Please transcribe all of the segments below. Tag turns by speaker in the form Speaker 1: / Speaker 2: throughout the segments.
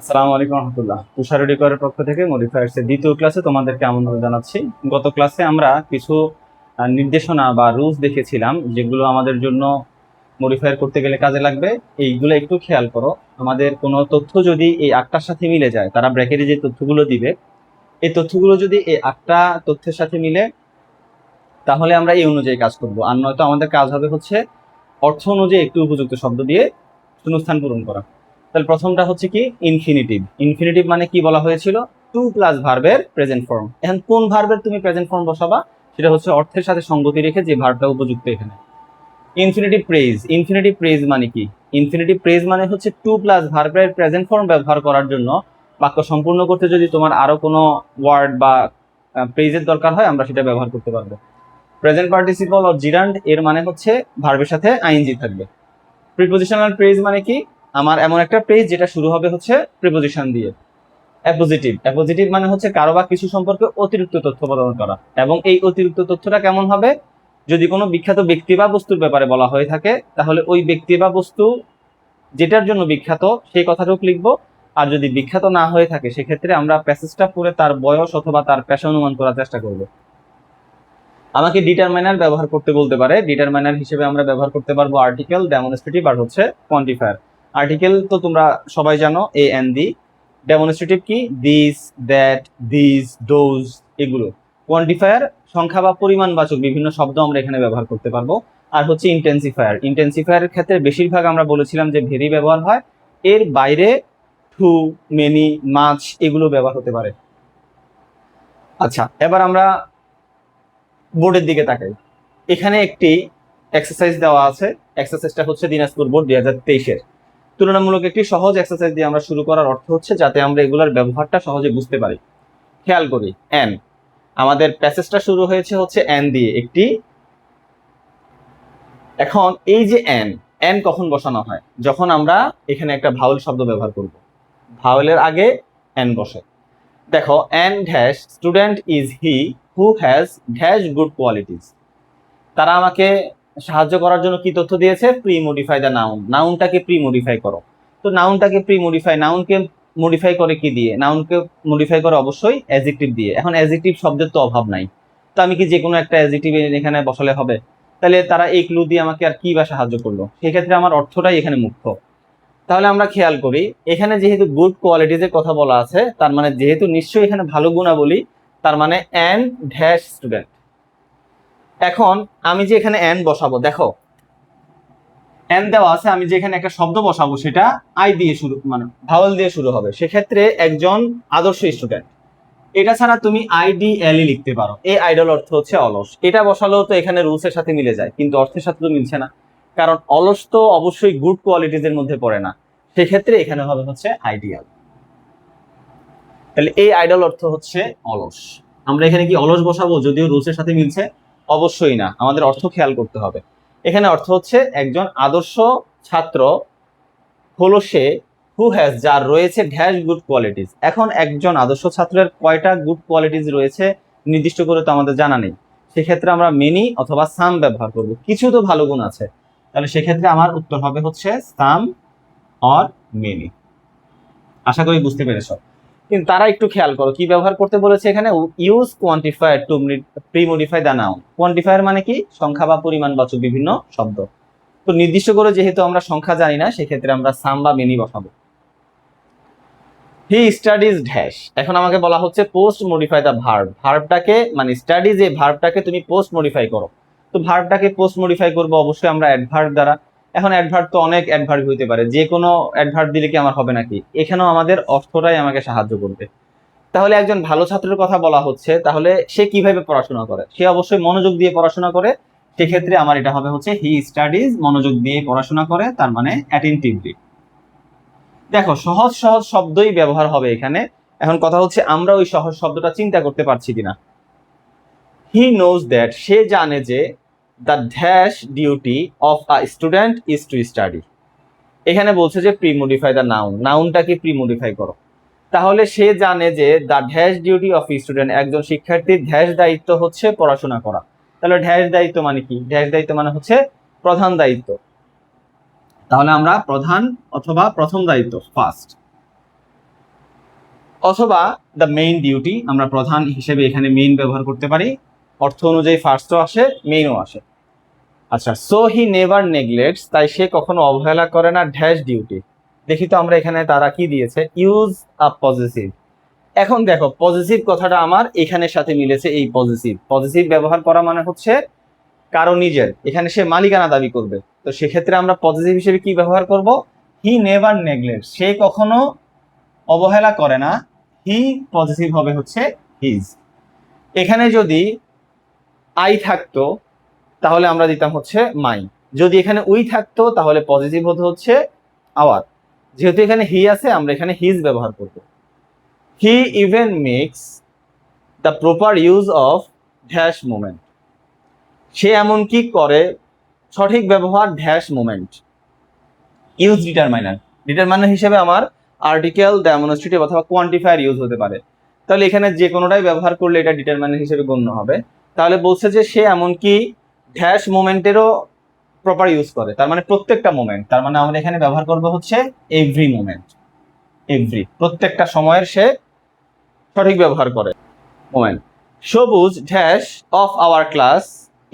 Speaker 1: আসসালামু আলাইকুম রহমতুল্লাহ। তুষার এডুকেটরের পক্ষ থেকে মডিফায়ার্স এর দ্বিতীয় ক্লাসে তোমাদেরকে আমন্ত্রণ জানাচ্ছি। গত ক্লাসে আমরা কিছু নির্দেশনা বা রুলস দেখেছিলাম যেগুলো আমাদের জন্য মডিফায়ার করতে গেলে কাজে লাগবে। এইগুলো একটু খেয়াল করো। আমাদের কোনো তথ্য যদি এই আটটার সাথে মিলে যায়, তারা ব্র্যাকেটে যে তথ্যগুলো দিবে, এই তথ্যগুলো যদি এই আটটা তথ্যের সাথে মিলে, তাহলে আমরা এই অনুযায়ী কাজ করব। আর নয়তো আমাদের কাজ হবে হচ্ছে অর্থ অনুযায়ী একটু উপযুক্ত শব্দ দিয়ে শূন্যস্থান পূরণ করা। তাহলে প্রথমটা হচ্ছে কি ইনফিনিটিভ। ইনফিনিটিভ মানে কি বলা হয়েছিল? টু প্লাস ভার্বের প্রেজেন্ট ফর্ম। এখন কোন ভার্বের তুমি প্রেজেন্ট ফর্ম বসাবা? সেটা হচ্ছে অর্থের সাথে সঙ্গতি রেখে যে ভার্বটা উপযুক্ত এখানে। Infinitive praise. ইনফিনিটিভ প্রেজ মানে কি? ইনফিনিটিভ প্রেজ মানে হচ্ছে টু প্লাস ভার্বের প্রেজেন্ট ফর্ম ব্যবহার করার জন্য বাক্য সম্পূর্ণ করতে যদি তোমার আরো কোনো ওয়ার্ড বা প্রেজের দরকার হয়, আমরা সেটা ব্যবহার করতে পারবো। প্রেজেন্ট পার্টিসিপল অর জিরান্ড এর মানে হচ্ছে ভার্বের সাথে আইএনজি থাকবে। প্রিপোজিশনাল প্রেজ মানে কি? আমার এমন একটা প্রেজ যেটা শুরু হবে হচ্ছে প্রিপোজিশন দিয়ে। অ্যাপোজিটিভ। অ্যাপোজিটিভ মানে হচ্ছে কারো বা কিছু সম্পর্কে অতিরিক্ত তথ্য প্রদান করা, এবং এই অতিরিক্ত তথ্যটা কেমন হবে? যদি কোনো বিখ্যাত ব্যক্তি বা বস্তুর ব্যাপারে বলা হয়ে থাকে, তাহলে ওই ব্যক্তি বা বস্তু যেটার জন্য বিখ্যাত সেই কথাটুকু লিখবো। আর যদি বিখ্যাত না হয়ে থাকে, সেক্ষেত্রে আমরা প্যাসেজটা পড়ে তার বয়স অথবা তার পেশা অনুমান করার চেষ্টা করব। আমাকে ডিটারমাইনার ব্যবহার করতে বলতে পারে। ডিটারমাইনার হিসেবে আমরা ব্যবহার করতে পারবো আর্টিকেল, ডেমনস্ট্রেটিভ আর হচ্ছে কোয়ান্টিফায়ার। আর্টিকেল তো তোমরা সবাই জানো, এ এন দি। ডেমনস্ট্রেটিভ কি? দিস, দ্যাট, দিস, দোজ, এগুলো। কোয়ান্টিফায়ার সংখ্যা বা পরিমাণবাচক বিভিন্ন শব্দ আমরা এখানে ব্যবহার করতে পারবো। আর হচ্ছে ইন্টেন্সিফায়ার। ইন্টেন্সিফায়ারের ক্ষেত্রে বেশিরভাগ আমরা বলেছিলাম যে ভেরি ব্যবহার হয়। এর বাইরে টু, মেনি, মাচ এগুলো ব্যবহার হতে পারে। আচ্ছা, এবার আমরা বোর্ডের দিকে তাকাই। এখানে একটি এক্সারসাইজ দেওয়া আছে। এক্সারসাইজটা হচ্ছে দিনাজপুর বোর্ড 2023-এর তুলনামূলক একটি সহজ এক্সারসাইজ দিয়ে আমরা শুরু করার অর্থ হচ্ছে যাতে আমরা এগুলোর ব্যবহারটা সহজে বুঝতে পারি। খেয়াল করি, এন। আমাদের প্যাসেজটা শুরু হয়েছে হচ্ছে এন দিয়ে একটি। এখন এই যে এন, এন কখন বসানো হয়? যখন আমরা এখানে একটা ভাওয়েল শব্দ ব্যবহার করব। ভাওয়েলের আগে এন বসে। দেখো, an dash student is he who has dash good qualities. তারা আমাকে সাহায্য করার জন্য কি তথ্য দিয়েছে? Pre modify the noun. নাউনটাকে প্রি মডিফাই করো। তো নাউনটাকে প্রি মডিফাই, নাউনকে মডিফাই করে কি দিয়ে? নাউনকে মডিফাই করে অবশ্যই অ্যাডজেক্টিভ দিয়ে। এখন অ্যাডজেক্টিভ শব্দের তো অভাব নাই, তো আমি কি যে কোনো একটা অ্যাডজেক্টিভ এখানে বসালে হবে? তাহলে তারা এই ক্লু দিয়ে আমাকে আর কি বা সাহায্য করলো? সেক্ষেত্রে আমার অর্থটাই এখানে মুখ্য। তাহলে আমরা খেয়াল করি, এখানে যেহেতু গুড কোয়ালিটিজের কথা বলা আছে, তার মানে যেহেতু নিশ্চয়ই এখানে ভালো গুণাবলী, তার মানে অ্যান্ড ড্যাশ স্টুডেন্ট। এখন আমি যে এখানে এন বসাবো, দেখো এন দেওয়া আছে, আমি যে এখানে একটা শব্দ বসাবো সেটা আই দিয়ে শুরু, মানে ভাওয়েল দিয়ে শুরু হবে। সেক্ষেত্রে একজন আদর্শ স্টুডেন্ট। এটা ছাড়া তুমি আইডিএলই লিখতে পারো। এই আইডল অর্থ হচ্ছে অলস। এটা বসালেও তো এখানে রুলস এর সাথে মিলে যায়, কিন্তু অর্থের সাথে তো মিলছে না, কারণ অলস তো অবশ্যই গুড কোয়ালিটিজ এর মধ্যে পড়ে না। সেক্ষেত্রে এখানে হবে হচ্ছে আইডিয়াল। তাহলে এই আইডল অর্থ হচ্ছে অলস। আমরা এখানে কি অলস বসাবো যদিও রুলস এর সাথে মিলছে? অবশ্যই না, আমাদের অর্থ খেয়াল করতে হবে। এখানে অর্থ হচ্ছে একজন আদর্শ ছাত্র হলো সে হু হ্যাজ, যার রয়েছে ড্যাশ গুড কোয়ালিটিস। এখন একজন আদর্শ ছাত্রের কয়টা গুড কোয়ালিটিস রয়েছে নির্দিষ্ট করে তো আমাদের জানা নেই। সেক্ষেত্রে আমরা মেনি অথবা সাম ব্যবহার করব। কিছু তো ভালো গুণ আছে, তাহলে সেক্ষেত্রে আমার উত্তর হবে হচ্ছে সাম অর মেনি। আশা করি বুঝতে পেরেছ। কিন্তু তারা একটু খেয়াল করো কি ব্যবহার করতে বলেছে এখানে। Use quantifier two pre modify the noun. Quantifier মানে কি? সংখ্যা বা পরিমাণবাচক বিভিন্ন শব্দ। তো নির্দিষ্ট করে যেহেতু আমরা সংখ্যা জানি না, সেক্ষেত্রে আমরা সাম বা মেনি বসাবো। He studies dash. এখন আমাকে বলা হচ্ছে পোস্ট মডিফাই দ্য ভার্ব। ভার্বটাকে মানে স্টাডিজ এই ভার্বটাকে তুমি পোস্ট মডিফাই করো। তো ভার্বটাকে পোস্ট মডিফাই করবো অবশ্যই আমরা অ্যাডভার্ব দ্বারা। এখন অ্যাডভার্ব তো অনেক অ্যাডভার্ব হইতে পারে, যে কোনো অ্যাডভার্ব দিলে কি আমার হবে নাকি? এখানেও আমাদের অর্থটাই আমাকে সাহায্য করবে। তাহলে একজন ভালো ছাত্রের কথা বলা হচ্ছে, তাহলে সে কিভাবে পড়াশোনা করে? সে অবশ্যই মনোযোগ দিয়ে পড়াশোনা করে। সেক্ষেত্রে আমার এটা হবে হচ্ছে হি স্টাডিজ, মনোযোগ দিয়ে পড়াশোনা করে, তার মানে অ্যাটেনটিভলি। দেখো, সহজ সহজ শব্দই ব্যবহার হবে এখানে। এখন কথা হচ্ছে আমরা ওই সহজ শব্দটা চিন্তা করতে পারছি কিনা। হি নোজ দ্যাট, সে জানে যে the dash duty of a student is to study. এখানে বলছে যে প্রি মডিফাই দ্য নাউন, নাউনটাকে প্রি মডিফাই করো। তাহলে সে জানে যে the dash duty of student, একজন শিক্ষার্থীর ড্যাশ দায়িত্ব হচ্ছে পড়াশোনা করা। তাহলে ড্যাশ দায়িত্ব মানে কি? ড্যাশ দায়িত্ব মানে হচ্ছে প্রধান দায়িত্ব। তাহলে আমরা প্রধান অথবা প্রথম দায়িত্ব, ফার্স্ট। অথবা দ্য মেইন ডিউটি, আমরা প্রধান হিসেবে এখানে মেইন ব্যবহার করতে পারি। অর্থ অনুযায়ী ফার্স্টও আসে, মেইনও আসে। আচ্ছা, সো হি নেভার নেগলেক্টস, তাই সে কখনো অবহেলা করে না ড্যাশ ডিউটি। দেখি তো আমরা এখানে তারা কি দিয়েছে, ইউজ আ পজিটিভ। এখন দেখো পজিটিভ কথাটা আমার এখানের সাথে মিলেছে, এই পজিটিভ পজিটিভ ব্যবহার করা মানে হচ্ছে কারো নিজের, এখানে সে মালিকানা দাবি করবে, তো সেক্ষেত্রে আমরা পজিটিভ হিসেবে কি ব্যবহার করব, হি নেভার নেগলেক্ট, সে কখনো অবহেলা করে না, হি পজিটিভ হবে হচ্ছে হিজ। এখানে যদি আই থাকতো তাহলে আমরা দিতাম হচ্ছে মাই, যদি এখানে উই থাকতো তাহলে পজিটিভ হতে হচ্ছে আওয়ার। যেহেতু এখানে হি আছে আমরা এখানে হিজ ব্যবহার করব। He even makes the proper use of dash moment, সে এমন কি করে সঠিক ব্যবহার dash moment. Use determiner, determiner হিসেবে আমার আর্টিকেল, ডেমনস্ট্রেটিভ অথবা কোয়ান্টিফায়ার ইউজ হতে পারে, তাহলে এখানে যে কোনোটাই ব্যবহার করলে এটা ডিটারমাইনার হিসেবে গণ্য হবে। তাহলে বলছে যে সে এমনকি ড্যাশ মোমেন্টেরও প্রপার ইউজ করে, তার মানে প্রত্যেকটা মোমেন্ট, তার মানে আমরা এখানে ব্যবহার করবো হচ্ছে এভরি মোমেন্ট, এভরি, প্রত্যেকটা সময়ের সে সঠিক ব্যবহার করে মোমেন্ট। সবুজ dash of our class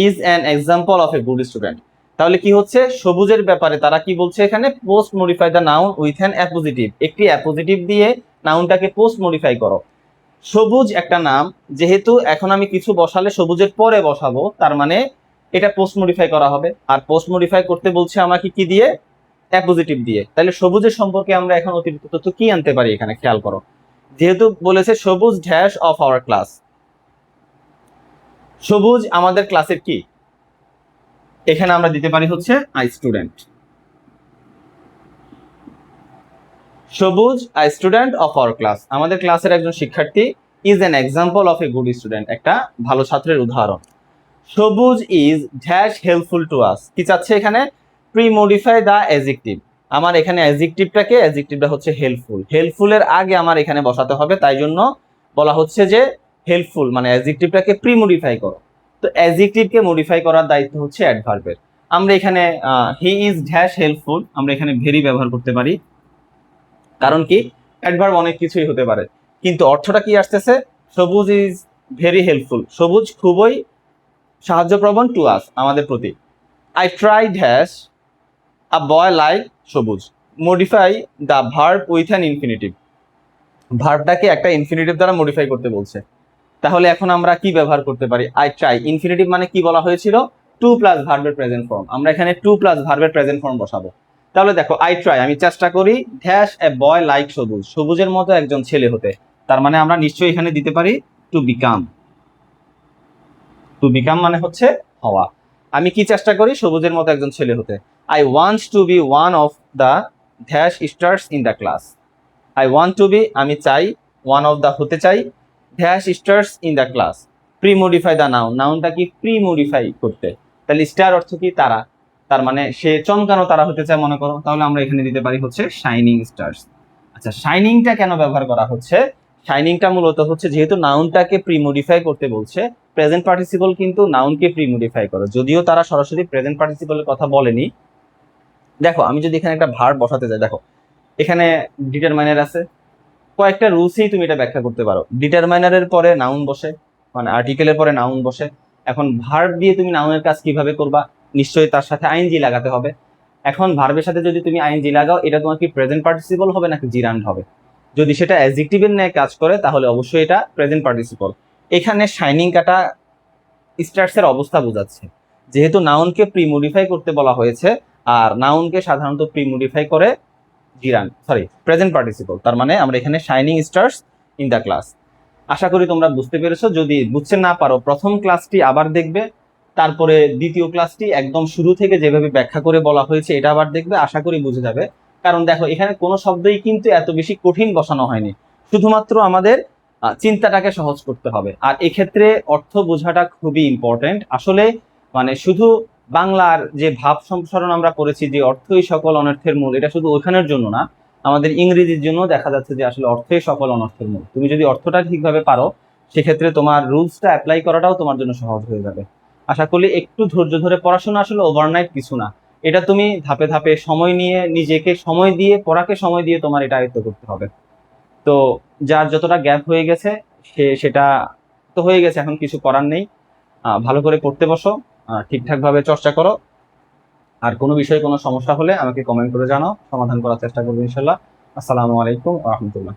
Speaker 1: is an example of a good student, তাহলে কি হচ্ছে সবুজের ব্যাপারে তারা কি বলছে এখানে, post modify the noun with an appositive, একটি অ্যাপোজিটিভ দিয়ে নাউনটাকে পোস্ট মডিফাই করো। সবুজ একটা নাম, যেহেতু এখন আমি কিছু বসালে সবুজের পরে বসাবো, তার মানে এটা পোস্ট মডিফাই করা হবে, আর পোস্ট মডিফাই করতে বলছে আমাকে কি দিয়ে, অ্যাপোজিটিভ দিয়ে। তাহলে সবুজের সম্পর্কে আমরা এখন অতিরিক্ত তথ্য কি আনতে পারি এখানে, খেয়াল করো, যেহেতু বলেছে সবুজ ড্যাশ অফ আওয়ার ক্লাস, সবুজ আমাদের ক্লাসের কি, এখানে আমরা দিতে পারি হচ্ছে আই স্টুডেন্ট। সবুজ I student of our class, আমাদের ক্লাসের একজন শিক্ষার্থী, is an example of a good student, একটা ভালো ছাত্রের উদাহরণ। সবুজ is dash helpful to us, কি চাচ্ছে এখানে, প্রি মডিফাই দ্য অ্যাডজেক্টিভ, আমার এখানে অ্যাডজেক্টিভটা হচ্ছে হেল্পফুল, হেল্পফুলের আগে আমার এখানে বসাতে হবে, তাই জন্য বলা হচ্ছে যে হেল্পফুল মানে অ্যাডজেক্টিভটাকে প্রি মডিফাই করো। তো অ্যাডজেক্টিভকে মডিফাই করার দায়িত্ব হচ্ছে অ্যাডভার্বের। আমরা এখানে হি ইজ ড্যাশ হেল্পফুল, আমরা এখানে ভেরি ব্যবহার করতে পারি, কারণ কি অ্যাডভার্ব অনেক কিছুই হতে পারে, কিন্তু অর্থটা কি আসতেছে, সবুজ ইজ ভেরি হেল্পফুল, সবুজ খুবই সাহায্যপ্রবণ টু আস, আমাদের প্রতি। I try dash a boy like Sabuj, modify the verb with an infinitive, ভার্বটাকে একটা ইনফিনিটিভ দ্বারা মডিফাই করতে বলছে। তাহলে এখন আমরা কি ব্যবহার করতে পারি, আই ট্রাই, ইনফিনিটিভ মানে কি বলা হয়েছিল, টু প্লাস ভার্বের প্রেজেন্ট ফর্ম, আমরা এখানে টু প্লাস ভার্বের প্রেজেন্ট ফর্ম বসাবো। তাহলে দেখো আই ট্রাই, আমি চেষ্টা করি, ড্যাশ এ বয় লাইক সবুজ, সবুজের মতো একজন ছেলে হতে, তার মানে আমরা নিশ্চয়ই এখানে দিতে পারি টু বিকাম, টু বিকাম মানে হচ্ছে হওয়া, আমি কি চেষ্টা করি, সবুজের মতো একজন ছেলে হতে। I want to be one of the dash stars in the class, I want to be আমি চাই, ওয়ান অফ দ্য হতে চাই, dash stars in the class, pre modify the noun, নাউনটা কি প্রি মডিফাই করতে, তাহলে স্টার অর্থ কি তারা, তার মানে সে চমকানো তারা হতে চায় মনে করো, তাহলে আমরা এখানে দিতে পারি হচ্ছে শাইনিং স্টার্স। আচ্ছা, শাইনিংটা কেন ব্যবহার করা হচ্ছে, শাইনিংটা মূলত হচ্ছে যেহেতু নাউনটাকে প্রি মডিফাই করতে বলছে, প্রেজেন্ট পার্টিসিপল কিন্তু নাউনকে প্রি মডিফাই করে, যদিও তারা সরাসরি প্রেজেন্ট পার্টিসিপলের কথা বলেনি। দেখো আমি যদি এখানে একটা ভার্ব বসাতে যাই, দেখো এখানে ডিটারমাইনার আছে, কয়েকটা রুলসেই তুমি এটা ব্যাখ্যা করতে পারো, ডিটারমাইনারের পরে নাউন বসে, মানে আর্টিকেলের পরে নাউন বসে, এখন ভার্ব দিয়ে তুমি নাউনের কাজ কিভাবে করবা, নিশ্চয়ই তার সাথে আইএনজি লাগাতে হবে। এখন ভার্বের সাথে যদি তুমি আইএনজি লাগাও, এটা তোমার কি প্রেজেন্ট পার্টিসিপল হবে নাকি জিরান্ড হবে, যদি সেটা অ্যাডজেক্টিভের ন্যায় কাজ করে তাহলে অবশ্যই এটা প্রেজেন্ট পার্টিসিপল। এখানে শাইনিং কাটা স্টার্সের অবস্থা বোঝাচ্ছে, যেহেতু নাউনকে প্রি মডিফাই করতে বলা হয়েছে, আর নাউনকে সাধারণত প্রি মডিফাই করে প্রেজেন্ট পার্টিসিপল, তার মানে আমরা এখানে shining stars in the class. আশা করি তোমরা বুঝতে পেরেছো, যদি বুঝতে না পারো প্রথম ক্লাসটি আবার দেখবে, তারপরে দ্বিতীয় ক্লাসটি একদম শুরু থেকে যেভাবে ব্যাখ্যা করে বলা হয়েছে এটা আবার দেখবে, আশা করি বুঝে যাবে। কারণ দেখো এখানে কোনো শব্দই কিন্তু এত বেশি কঠিন বসানো হয়নি, শুধুমাত্র আমাদের চিন্তাটাকে সহজ করতে হবে, আর এক্ষেত্রে অর্থ বোঝাটা খুবই ইম্পর্টেন্ট। আসলে মানে শুধু বাংলার যে ভাব সম্প্রসারণ আমরা করেছি যে অর্থই সকল অনর্থের মূল, এটা শুধু ওখানের জন্য না, আমাদের ইংরেজির জন্য দেখা যাচ্ছে যে আসলে অর্থই সকল অনর্থের মূল। তুমি যদি অর্থটা ঠিকভাবে পারো সেক্ষেত্রে তোমার রুলসটা অ্যাপ্লাই করাটাও তোমার জন্য সহজ হয়ে যাবে। আশা করি একটু ধৈর্য ধরে পড়াশোনা, আসলে ওভারনাইট কিছু না, এটা তুমি ধাপে ধাপে সময় নিয়ে, নিজেকে সময় দিয়ে, পড়াকে সময় দিয়ে তোমার এটা আয়ত্ত করতে হবে। তো যার যতটা গ্যাপ হয়ে গেছে সেটা তো হয়ে গেছে, এখন কিছু করার নেই। ভালো করে পড়তে বসো, ঠিকঠাকভাবে চর্চা করো। আর কোনো বিষয়ে কোনো সমস্যা হলে আমাকে কমেন্ট করে জানাও, সমাধান করার চেষ্টা করবো ইনশাল্লাহ। আসসালামু আলাইকুম ওয়া রাহমাতুল্লাহ।